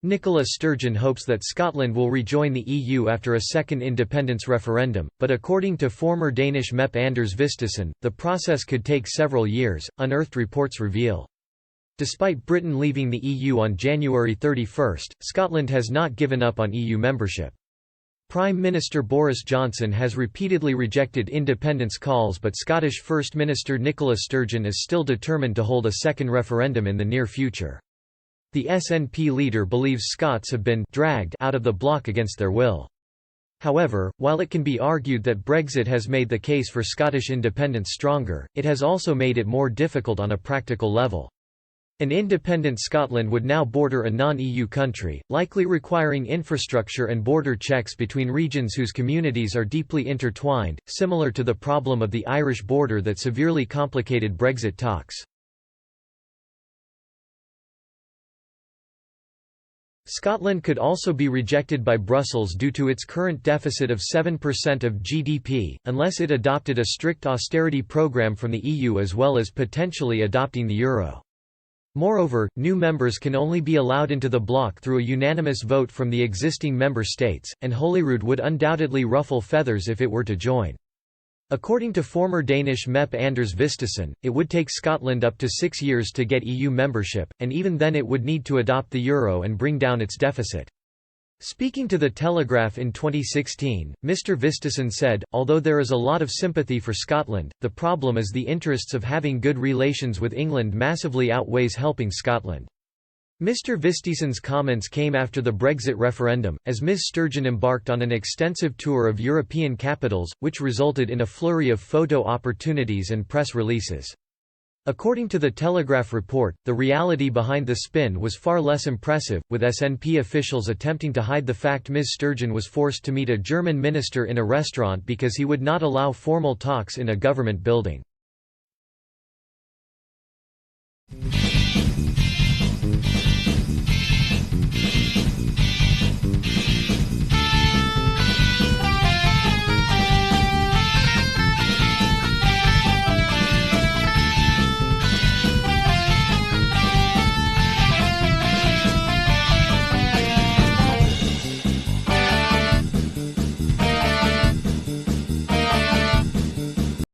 Nicola Sturgeon hopes that Scotland will rejoin the EU after a second independence referendum, but according to former Danish MEP Anders Vistisen, the process could take several years, unearthed reports reveal. Despite Britain leaving the EU on January 31, Scotland has not given up on EU membership. Prime Minister Boris Johnson has repeatedly rejected independence calls, but Scottish First Minister Nicola Sturgeon is still determined to hold a second referendum in the near future. The SNP leader believes Scots have been dragged out of the bloc against their will. However, while it can be argued that Brexit has made the case for Scottish independence stronger, it has also made it more difficult on a practical level. An independent Scotland would now border a non-EU country, likely requiring infrastructure and border checks between regions whose communities are deeply intertwined, similar to the problem of the Irish border that severely complicated Brexit talks. Scotland could also be rejected by Brussels due to its current deficit of 7% of GDP, unless it adopted a strict austerity programme from the EU as well as potentially adopting the euro. Moreover, new members can only be allowed into the bloc through a unanimous vote from the existing member states, and Holyrood would undoubtedly ruffle feathers if it were to join. According to former Danish MEP Anders Vistisen, it would take Scotland up to 6 years to get EU membership, and even then it would need to adopt the euro and bring down its deficit. Speaking to The Telegraph in 2016, Mr. Vistisen said, "Although there is a lot of sympathy for Scotland, the problem is the interests of having good relations with England massively outweighs helping Scotland." Mr. Vistisen's comments came after the Brexit referendum, as Ms. Sturgeon embarked on an extensive tour of European capitals, which resulted in a flurry of photo opportunities and press releases. According to the Telegraph report, the reality behind the spin was far less impressive, with SNP officials attempting to hide the fact Ms. Sturgeon was forced to meet a German minister in a restaurant because he would not allow formal talks in a government building.